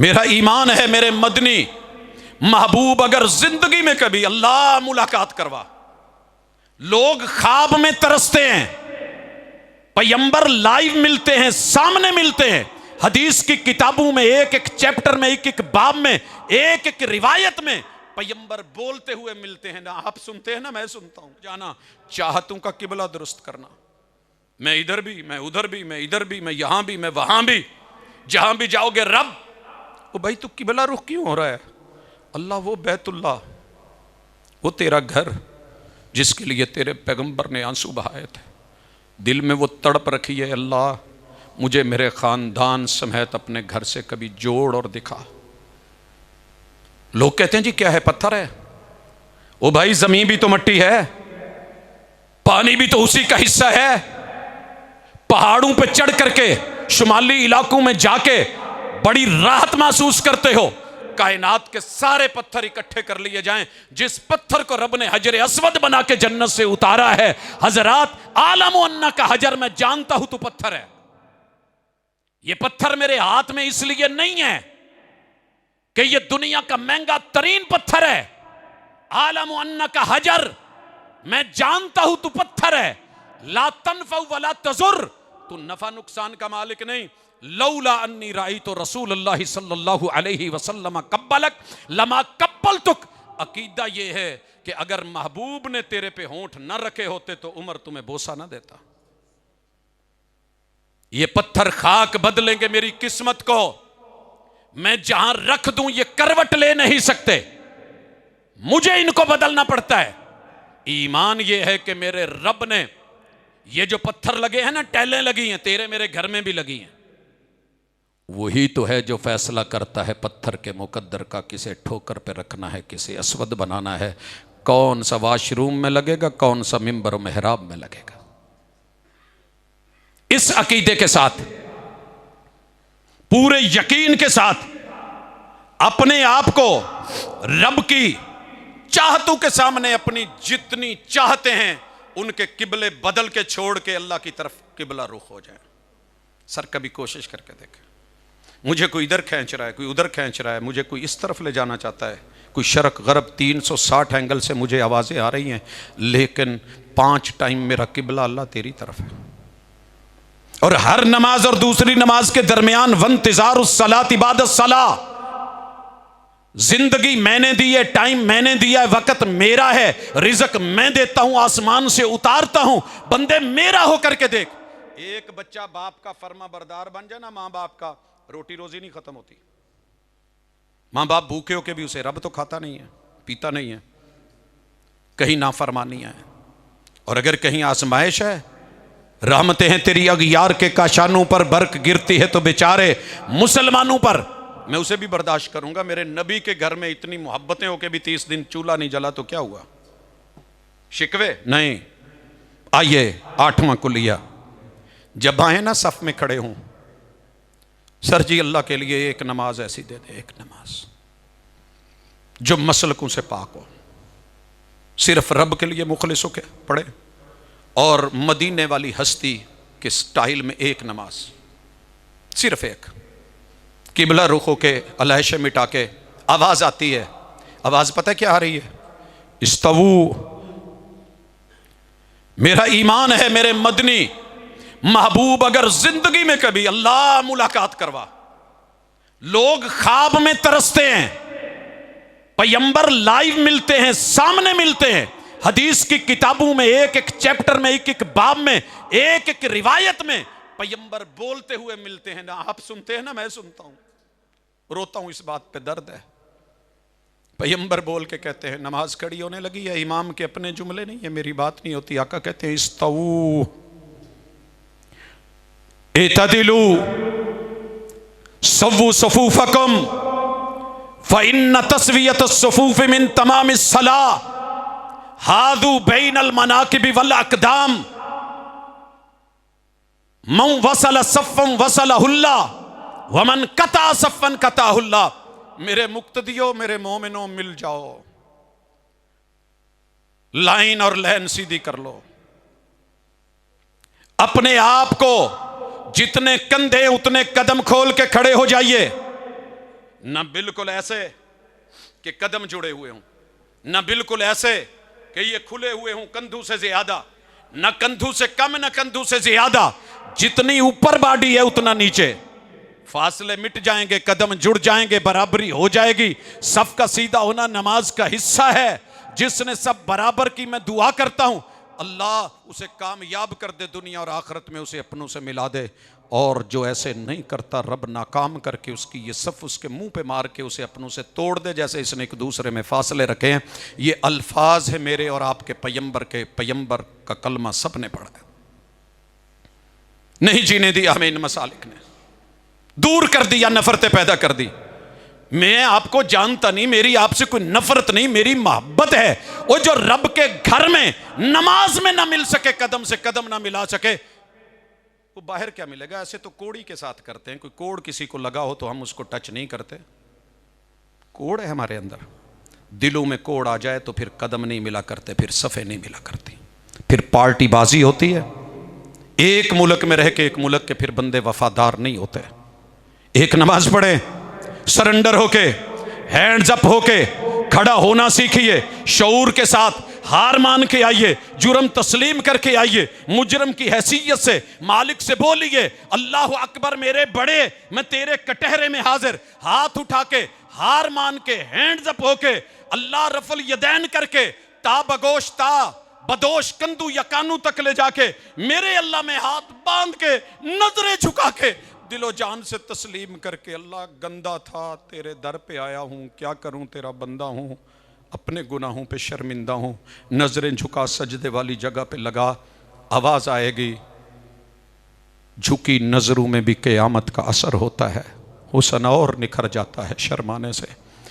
मेरा ईमान है मेरे मदनी महबूब, अगर जिंदगी में कभी अल्लाह मुलाकात करवा, लोग ख्वाब में तरसते हैं, पैगंबर लाइव मिलते हैं, सामने मिलते हैं, हदीस की किताबों में एक एक चैप्टर में, एक एक बाब में, एक एक रिवायत में पैगंबर बोलते हुए मिलते हैं। ना आप सुनते हैं ना मैं सुनता हूं। जाना चाहतों का किबला दुरुस्त करना, मैं इधर भी, मैं उधर भी, मैं इधर भी, मैं यहां भी, मैं वहां भी, जहां भी जाओगे रब, वो भाई तू किबला रुख क्यों हो रहा है? अल्लाह वो बैतुल्लाह, वो तेरा घर जिसके लिए तेरे पैगंबर ने आंसू बहाए थे, दिल में वो तड़प रखी है, अल्लाह मुझे मेरे खानदान समेत अपने घर से कभी जोड़ और दिखा। लोग कहते हैं जी क्या है, पत्थर है। ओ भाई जमीन भी तो मिट्टी है, पानी भी तो उसी का हिस्सा है। पहाड़ों पे चढ़ करके शुमाली इलाकों में जाके बड़ी राहत महसूस करते हो। कायनात के सारे पत्थर इकट्ठे कर लिए जाएं, जिस पत्थर को रब ने हजर अस्वद बना के जन्नत से उतारा है, हजरात आलम अन्ना का हजर मैं जानता हूं तो पत्थर है। ये पत्थर मेरे हाथ में इसलिए नहीं है कि ये दुनिया का महंगा तरीन पत्थर है। आलम अन्ना का हजर मैं जानता हूं तू पत्थर है। ला तनफउ वला तजुर, तू नफा नुकसान का मालिक नहीं। लौला अन्नी राई तो रसूल अल्लाह सल्लल्लाहु अलैहि वसल्लम कब्बलक लमा कब्बलतुक। अकीदा ये है कि अगर महबूब ने तेरे पे होंठ न रखे होते तो उमर तुम्हें बोसा न देता। ये पत्थर खाक बदलेंगे मेरी किस्मत को, मैं जहां रख दूं ये करवट ले नहीं सकते, मुझे इनको बदलना पड़ता है। ईमान ये है कि मेरे रब ने ये जो पत्थर लगे हैं ना, टैलें लगी हैं, तेरे मेरे घर में भी लगी हैं, वही तो है जो फैसला करता है पत्थर के मुकद्दर का, किसे ठोकर पे रखना है, किसे अस्वद बनाना है, कौन सा वाशरूम में लगेगा, कौन सा मिंबर मेहराब में लगेगा। इस अकीदे के साथ, पूरे यकीन के साथ अपने आप को रब की चाहतों के सामने अपनी जितनी चाहते हैं उनके किबले बदल के छोड़ के अल्लाह की तरफ किबला रुख हो जाए। सर कभी कोशिश करके देखें, मुझे कोई इधर खींच रहा है, कोई उधर खींच रहा है, मुझे कोई इस तरफ ले जाना चाहता है, कोई शर्क गरब 360 एंगल से मुझे आवाज़ें आ रही हैं, लेकिन 5 टाइम मेरा किबला अल्लाह तेरी तरफ है। और हर नमाज और दूसरी नमाज के दरमियान वंतिजार उस सलात इबादत सला, जिंदगी मैंने दी है, टाइम मैंने दिया है, वक्त मेरा है, रिज़्क मैं देता हूं, आसमान से उतारता हूं, बंदे मेरा होकर के देख। एक बच्चा बाप का फर्मा बरदार बन जाए ना, मां बाप का, रोटी रोजी नहीं खत्म होती। मां बाप भूखे होके भी उसे रब तो खाता नहीं है, पीता नहीं है, कहीं नाफरमानी है। और अगर कहीं आजमाइश है, रहमतें हैं तेरी अगियार के काशानों पर, बर्क गिरती है तो बेचारे मुसलमानों पर, मैं उसे भी बर्दाश्त करूंगा। मेरे नबी के घर में इतनी मोहब्बतें होके भी 30 दिन चूल्हा नहीं जला तो क्या हुआ? शिकवे नहीं। आइए 8वां कुलिया, जब आए ना सफ में खड़े हों, सर जी अल्लाह के लिए एक नमाज ऐसी दे दे, एक नमाज जो मसलकों से पाक हो, सिर्फ रब के लिए मुखलिस होके पढ़े, और मदीने वाली हस्ती के स्टाइल में एक नमाज, सिर्फ एक, किबला रुख होके अलहशे मिटा के। आवाज आती है, आवाज पता क्या आ रही है? इस्तवू। मेरा ईमान है मेरे मदनी महबूब, अगर जिंदगी में कभी अल्लाह मुलाकात करवा, लोग ख्वाब में तरसते हैं, पैगंबर लाइव मिलते हैं, सामने मिलते हैं, हदीस की किताबों में एक एक चैप्टर में, एक एक बाब में, एक एक रिवायत में पैगंबर बोलते हुए मिलते हैं। ना आप सुनते हैं ना मैं सुनता हूं, रोता हूं, इस बात पे दर्द है। पैगंबर बोल के कहते हैं नमाज खड़ी होने लगी है, इमाम के अपने जुमले नहीं है, मेरी बात नहीं होती। आका कहते हैं इस्तवू इतदिलू सव्वू सफूफकुम फइन्न तस्वियत अस्सुफूफ मिन तमामिस सलाह हादू बैनल मनाकिब वल अकदाम मन वसल सफ़्फ़न वसलहुल्ला वमन कता सफ़्फ़न कताहुल्ला। मेरे मुक्तदियो, मेरे मोमिनो, मिल जाओ, लाइन और लाइन सीधी कर लो। अपने आप को जितने कंधे उतने कदम खोल के खड़े हो जाइए। न बिल्कुल ऐसे कि कदम जुड़े हुए हों, न बिल्कुल ऐसे कि ये खुले हुए हों कंधों से ज्यादा, न कंधों से कम न कंधों से ज्यादा। जितनी ऊपर बॉडी है उतना नीचे। फासले मिट जाएंगे, कदम जुड़ जाएंगे, बराबरी हो जाएगी। सफ का सीधा होना नमाज का हिस्सा है। जिसने सब बराबर की मैं दुआ करता हूं, अल्लाह उसे कामयाब कर दे, दुनिया और आखिरत में उसे अपनों से मिला दे। और जो ऐसे नहीं करता, रब नाकाम करके उसकी ये सफ उसके मुंह पे मार के उसे अपनों से तोड़ दे, जैसे इसने एक दूसरे में फासले रखे हैं। ये अल्फाज है मेरे और आपके पैगंबर का कलमा सब ने पढ़ा है। नहीं जीने दिया हमें इन मसालिक ने, दूर कर दिया, नफरतें पैदा कर दी। मैं आपको जानता नहीं, मेरी आपसे कोई नफरत नहीं, मेरी मोहब्बत है। वो जो रब के घर में नमाज में ना मिल सके, कदम से कदम ना मिला सके, वो बाहर क्या मिलेगा? ऐसे तो कोड़ी के साथ करते हैं। कोई कोड़ किसी को लगा हो तो हम उसको टच नहीं करते। कोड़ है हमारे अंदर। दिलों में कोड़ आ जाए तो फिर कदम नहीं मिला करते, फिर सफ़े नहीं मिला करती, फिर पार्टीबाजी होती है। एक मुल्क में रह के एक मुल्क के फिर बंदे वफादार नहीं होते। एक नमाज पढ़े, सरेंडर होके, हैंड्स अप होके खड़ा होना सीखिए। शऊर के साथ हार मान के आइए, जुर्म तस्लीम करके आइए। मुजरम की हैसियत से मालिक से बोलिए, अल्लाह अकबर मेरे बड़े, मैं तेरे कटहरे में हाजिर। हाथ उठा के, हार मान के, हैंड्स अप होके, अल्लाह रफल यदैन करके, ता बगोश ता बदोश कंदू या कानू तक ले जाके, मेरे अल्लाह में हाथ बांध के, नजरें झुका के, दिलो जान से तस्लीम करके, अल्लाह गंदा था, तेरे दर पे आया हूं, क्या करूं, तेरा बंदा हूं, अपने गुनाहों पे शर्मिंदा हूं। नजरें झुका, सजदे वाली जगह पे लगा, आवाज आएगी। झुकी नजरों में भी क़यामत का असर होता है। हुस्न और निखर जाता है शर्माने से।